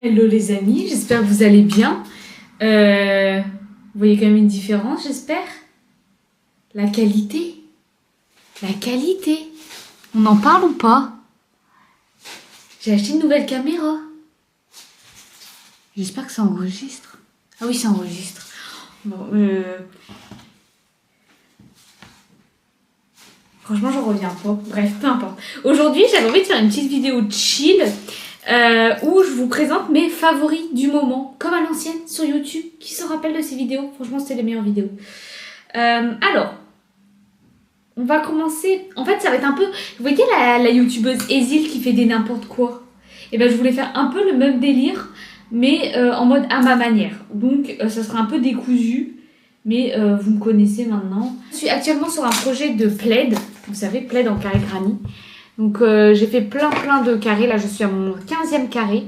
Hello les amis, j'espère que vous allez bien. Vous voyez quand même une différence, j'espère. La qualité. La qualité. On en parle ou pas? J'ai acheté une nouvelle caméra. J'espère que ça enregistre. Ah oui, ça enregistre. Bon, franchement, j'en reviens pas. Bref, peu importe. Aujourd'hui, j'avais envie de faire une petite vidéo chill. Où je vous présente mes favoris du moment, comme à l'ancienne sur YouTube. Qui se rappelle de ces vidéos? Franchement, c'était les meilleures vidéos. Alors, on va commencer. En fait, ça va être un peu. Vous voyez la youtubeuse Ezil qui fait des n'importe quoi? Et ben, je voulais faire un peu le même délire, mais en mode à ma manière. Donc, ça sera un peu décousu, mais vous me connaissez maintenant. Je suis actuellement sur un projet de plaid. Vous savez, plaid en carré granit. Donc j'ai fait plein de carrés, là je suis à mon 15e carré.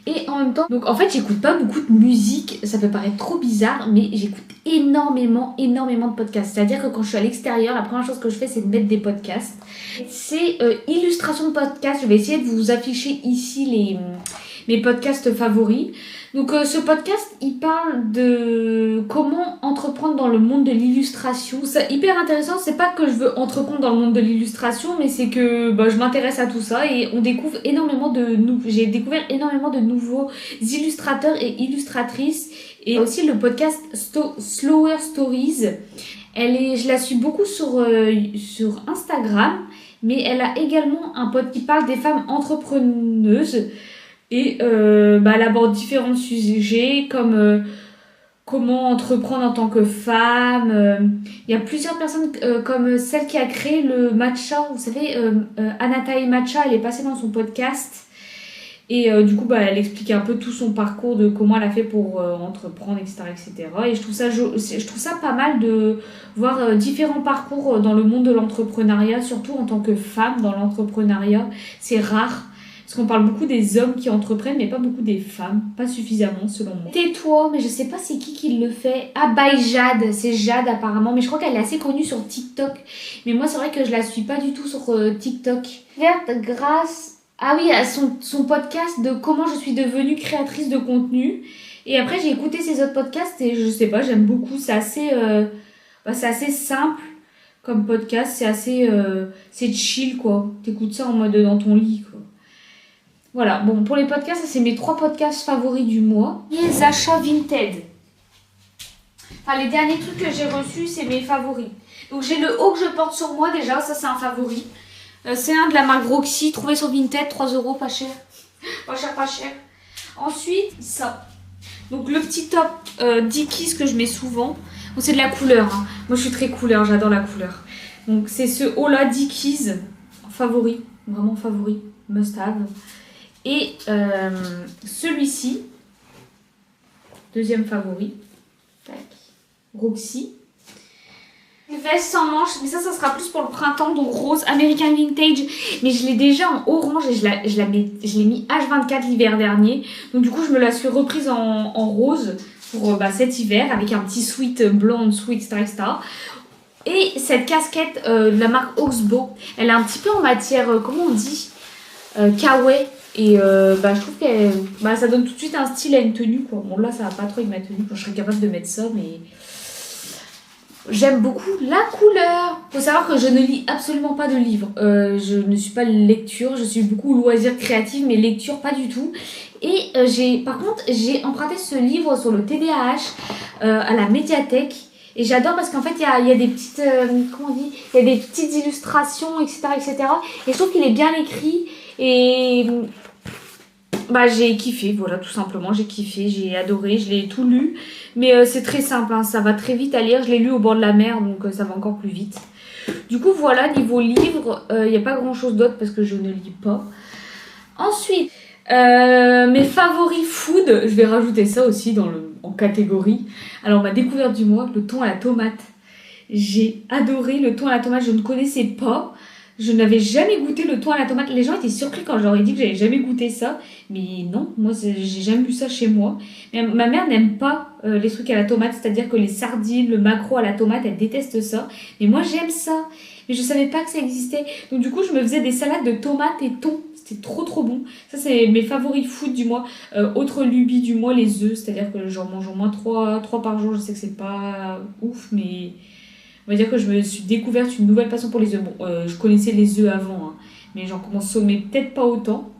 Et en même temps, donc en fait j'écoute pas beaucoup de musique, ça peut paraître trop bizarre, mais j'écoute énormément de podcasts. C'est-à-dire que quand je suis à l'extérieur, la première chose que je fais c'est de mettre des podcasts. C'est illustration de podcasts, je vais essayer de vous afficher ici mes podcasts favoris. Donc ce podcast, il parle de comment entreprendre dans le monde de l'illustration. C'est hyper intéressant, c'est pas que je veux entreprendre dans le monde de l'illustration, mais c'est que je m'intéresse à tout ça et on découvre énormément j'ai découvert énormément de nouveaux illustrateurs et illustratrices. Et aussi le podcast Slower Stories. Je la suis beaucoup sur Instagram, mais elle a également un podcast qui parle des femmes entrepreneuses. Et elle aborde différents sujets comme comment entreprendre en tant que femme. Il y a plusieurs personnes comme celle qui a créé le matcha. Vous savez, Anatae Matcha, elle est passée dans son podcast. Et du coup, elle explique un peu tout son parcours de comment elle a fait pour entreprendre, etc., etc. Et je trouve ça pas mal de voir différents parcours dans le monde de l'entrepreneuriat, surtout en tant que femme dans l'entrepreneuriat. C'est rare. Parce qu'on parle beaucoup des hommes qui entreprennent, mais pas beaucoup des femmes. Pas suffisamment, selon moi. Tais-toi, mais je sais pas c'est qui le fait. Ah, by Jade. C'est Jade, apparemment. Mais je crois qu'elle est assez connue sur TikTok. Mais moi, c'est vrai que je la suis pas du tout sur TikTok. Verte grâce... Ah oui, à son podcast de comment je suis devenue créatrice de contenu. Et après, j'ai écouté ses autres podcasts et je sais pas, j'aime beaucoup. C'est assez simple comme podcast. C'est chill, quoi. T'écoutes ça en mode dans ton lit, quoi. Voilà, bon, pour les podcasts, ça c'est mes 3 podcasts favoris du mois. Les achats Vinted. Enfin, les derniers trucs que j'ai reçus, c'est mes favoris. Donc, j'ai le haut que je porte sur moi, déjà, ça c'est un favori. C'est un de la marque Roxy, trouvé sur Vinted, 3 €, pas cher. Pas cher. Ensuite, ça. Donc, le petit top Dickies que je mets souvent. Bon, c'est de la couleur, hein. Moi, je suis très couleur, j'adore la couleur. Donc, c'est ce haut-là Dickies, favori, vraiment favori, must have. Et celui-ci, deuxième favori, tac, Roxy. Une veste sans manches, mais ça sera plus pour le printemps, donc rose, American Vintage. Mais je l'ai déjà en orange et je l'ai mis H24 l'hiver dernier. Donc du coup, je me la suis reprise en rose pour cet hiver avec un petit sweat blanc en dessous, etc., etc. Et cette casquette de la marque Oxbow, elle est un petit peu en matière, comment on dit, kawaii. Et je trouve que ça donne tout de suite un style à une tenue, quoi. Bon, là ça va pas trop avec ma tenue, je serais capable de mettre ça, mais j'aime beaucoup la couleur. Faut savoir que je ne lis absolument pas de livres. Je ne suis pas lecture, je suis beaucoup loisirs créatifs, mais lecture pas du tout. Et par contre j'ai emprunté ce livre sur le TDAH à la médiathèque. Et j'adore parce qu'en fait, il y a des petites, comment on dit, il y a des petites illustrations, etc., etc. Et je trouve qu'il est bien écrit. Et j'ai kiffé, voilà, tout simplement. J'ai kiffé, j'ai adoré, je l'ai tout lu. Mais c'est très simple, hein, ça va très vite à lire. Je l'ai lu au bord de la mer, donc ça va encore plus vite. Du coup, voilà, niveau livre, il n'y a pas grand-chose d'autre parce que je ne lis pas. Ensuite, mes favoris food, je vais rajouter ça aussi en catégorie. Alors, ma découverte du mois, le thon à la tomate. J'ai adoré le thon à la tomate, je ne connaissais pas. Je n'avais jamais goûté le thon à la tomate. Les gens étaient surpris quand je leur ai dit que j'avais jamais goûté ça. Mais non, moi j'ai jamais vu ça chez moi. Mais ma mère n'aime pas les trucs à la tomate, c'est-à-dire que les sardines, le maquereau à la tomate, elle déteste ça. Mais moi j'aime ça. mais je savais pas que ça existait. Donc du coup, je me faisais des salades de tomates et thon. C'était trop bon. Ça, c'est mes favoris food du mois. Autre lubie du mois, les œufs. C'est-à-dire que j'en mange au moins 3 par jour. Je sais que c'est pas ouf, mais on va dire que je me suis découverte une nouvelle passion pour les œufs. Bon, je connaissais les œufs avant, hein, mais j'en consommais peut-être pas autant.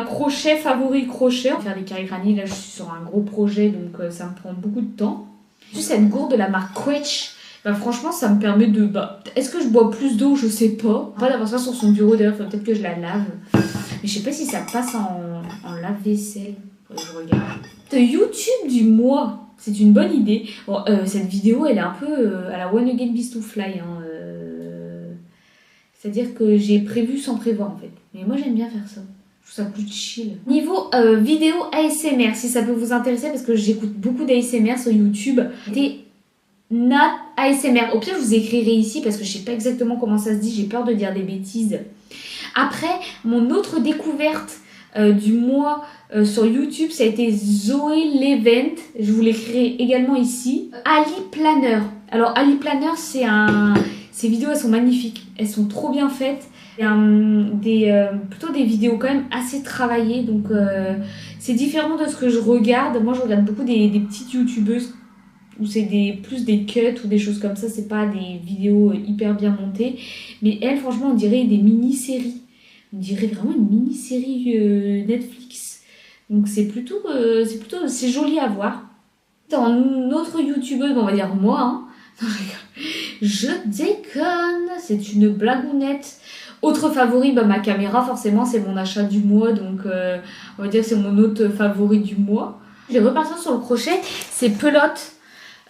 Crochet, favori crochet. On va faire des carrés granny. Là, je suis sur un gros projet, donc ça me prend beaucoup de temps. Juste cette gourde de la marque Quetch. Bah franchement ça me permet de... est-ce que je bois plus d'eau? Je sais pas. Pas d'avoir ça sur son bureau d'ailleurs, peut-être que je la lave. Mais je sais pas si ça passe en lave-vaisselle. Je regarde. YouTube du mois. C'est une bonne idée. Bon, cette vidéo elle est un peu à la One Again Beast to Fly. Hein, c'est-à-dire que j'ai prévu sans prévoir en fait. Mais moi j'aime bien faire ça. Je trouve ça plus chill. Niveau vidéo ASMR, si ça peut vous intéresser, parce que j'écoute beaucoup d'ASMR sur YouTube. Des Not ASMR. Au pire, je vous écrirai ici parce que je sais pas exactement comment ça se dit. J'ai peur de dire des bêtises. Après, mon autre découverte du mois sur YouTube, ça a été Zoé Levent. Je vous l'écrirai également ici. Ali Planner. Alors, Ali Planner, ces vidéos, elles sont magnifiques. Elles sont trop bien faites. Plutôt des vidéos quand même assez travaillées. Donc, c'est différent de ce que je regarde. Moi, je regarde beaucoup des petites youtubeuses où c'est plus des cuts ou des choses comme ça, c'est pas des vidéos hyper bien montées. Mais elle, franchement, on dirait des mini-séries. On dirait vraiment une mini-série Netflix. Donc c'est c'est joli à voir. Dans notre youtubeuse, on va dire moi, hein. Non, je déconne, c'est une blagounette. Autre favori, ma caméra, forcément, c'est mon achat du mois, donc on va dire que c'est mon autre favori du mois. Je vais repartir sur le crochet, c'est Pelote.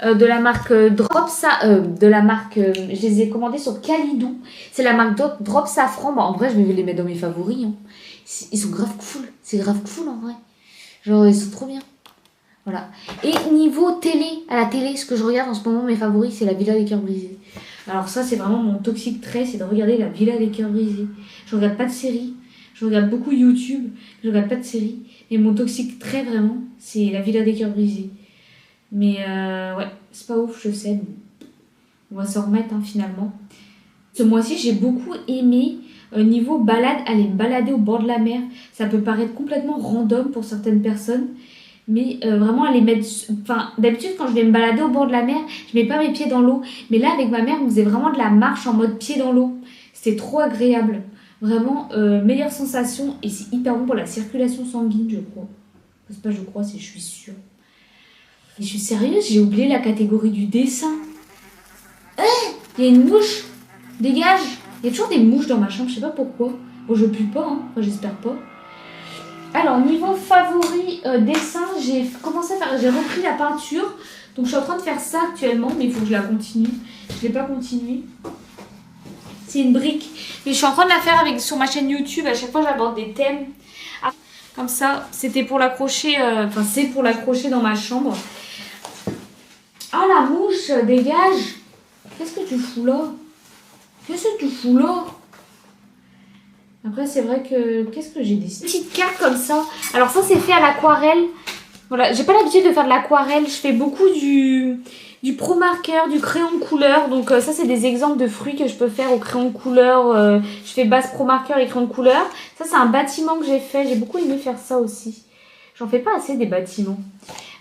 De la marque je les ai commandés sur Calidou. C'est la marque Drop Safran. En vrai, je vais les mettre dans mes favoris. Hein. Ils sont grave cool. C'est grave cool en vrai. Genre, ils sont trop bien. Voilà. Et niveau télé, à la télé, ce que je regarde en ce moment, mes favoris, c'est la Villa des Cœurs Brisés. Alors ça, c'est vraiment mon toxique trait, c'est de regarder la Villa des Cœurs Brisés. Je regarde pas de séries. Je regarde beaucoup YouTube. Je regarde pas de séries. Et mon toxique trait, vraiment, c'est la Villa des Cœurs Brisés. Mais ouais, c'est pas ouf, je sais. On va s'en remettre hein, finalement. Ce mois-ci, j'ai beaucoup aimé niveau balade, aller me balader au bord de la mer. Ça peut paraître complètement random pour certaines personnes. Mais vraiment aller mettre... Enfin, d'habitude, quand je vais me balader au bord de la mer, je mets pas mes pieds dans l'eau. Mais là, avec ma mère, on faisait vraiment de la marche en mode pied dans l'eau. C'était trop agréable. Vraiment, meilleure sensation. Et c'est hyper bon pour la circulation sanguine, je crois. C'est pas je crois, c'est je suis sûre. Et je suis sérieuse, j'ai oublié la catégorie du dessin. Il y a une mouche. Dégage. Il y a toujours des mouches dans ma chambre, je sais pas pourquoi. Bon, je pue pas, hein. Enfin, j'espère pas. Alors, niveau favori dessin, j'ai repris la peinture. Donc, je suis en train de faire ça actuellement, mais il faut que je la continue. Je l'ai pas continué. C'est une brique. Mais je suis en train de la faire sur ma chaîne YouTube. À chaque fois, j'aborde des thèmes. Comme ça, c'était pour l'accrocher. C'est pour l'accrocher dans ma chambre. Ah la mouche, dégage. Qu'est-ce que tu fous là? Qu'est-ce que tu fous là? Après c'est vrai que... Qu'est-ce que j'ai dessiné? Petite carte comme ça. Alors ça c'est fait à l'aquarelle. Voilà, j'ai pas l'habitude de faire de l'aquarelle. Je fais beaucoup du pro marqueur, du crayon de couleur. Donc ça c'est des exemples de fruits que je peux faire au crayon de couleur. Je fais base pro marqueur et crayon de couleur. Ça c'est un bâtiment que j'ai fait. J'ai beaucoup aimé faire ça aussi. J'en fais pas assez des bâtiments.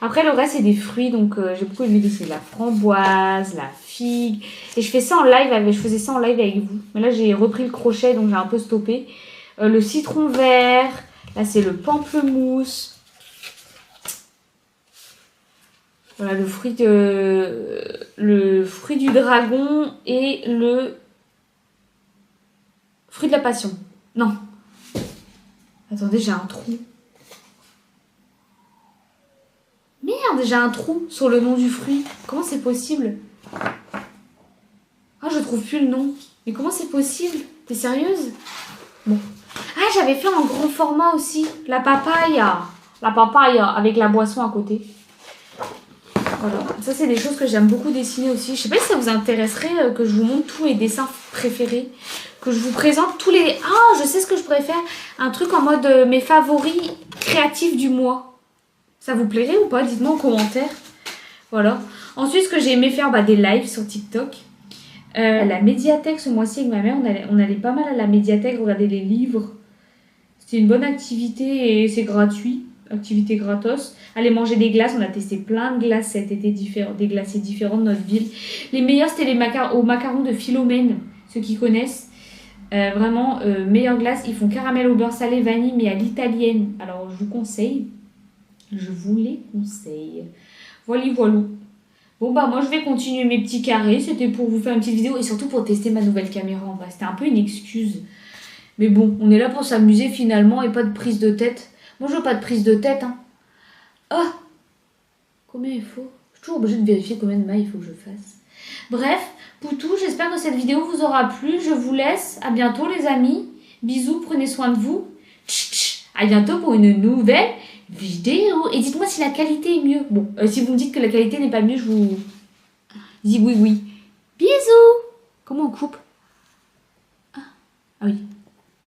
Après, le reste, c'est des fruits. Donc, j'ai beaucoup aimé dessiner la framboise, la figue. Et je fais ça en live. Je faisais ça en live avec vous. Mais là, j'ai repris le crochet, donc j'ai un peu stoppé. Le citron vert. Là, c'est le pamplemousse. Voilà, le fruit du dragon et le fruit de la passion. Non. Attendez, j'ai un trou. Merde, j'ai un trou sur le nom du fruit. Comment c'est possible? Ah, je trouve plus le nom. Mais comment c'est possible? T'es sérieuse? Bon. Ah, j'avais fait en grand format aussi. La papaya. La papaya avec la boisson à côté. Voilà. Ça, c'est des choses que j'aime beaucoup dessiner aussi. Je sais pas si ça vous intéresserait que je vous montre tous mes dessins préférés. Que je vous présente tous les... Ah, je sais ce que je pourrais faire. Un truc en mode mes favoris créatifs du mois. Ça vous plairait ou pas? Dites-moi en commentaire. Voilà. Ensuite, ce que j'ai aimé faire, des lives sur TikTok. La médiathèque ce mois-ci avec ma mère, on allait pas mal à la médiathèque regarder les livres. C'était une bonne activité et c'est gratuit, activité gratos. Aller manger des glaces, on a testé plein de glaces cet été, des glaciers différents de notre ville. Les meilleurs c'était aux macarons de Philomène, ceux qui connaissent. Vraiment, meilleure glace, ils font caramel au beurre salé, vanille, mais à l'italienne. Alors je vous conseille, je vous les conseille. Voilà, voilà. Bon bah moi je vais continuer mes petits carrés, c'était pour vous faire une petite vidéo et surtout pour tester ma nouvelle caméra en vrai, c'était un peu une excuse. Mais bon, on est là pour s'amuser finalement et pas de prise de tête. Moi je veux pas de prise de tête hein. Ah, combien il faut? Je suis toujours obligée de vérifier combien de mailles il faut que je fasse. Bref, Poutou, j'espère que cette vidéo vous aura plu, je vous laisse, à bientôt les amis. Bisous, prenez soin de vous. À bientôt pour une nouvelle vidéo. Et dites-moi si la qualité est mieux. Bon, si vous me dites que la qualité n'est pas mieux, je vous dis oui, oui. Bisous. Comment on coupe? Ah oui.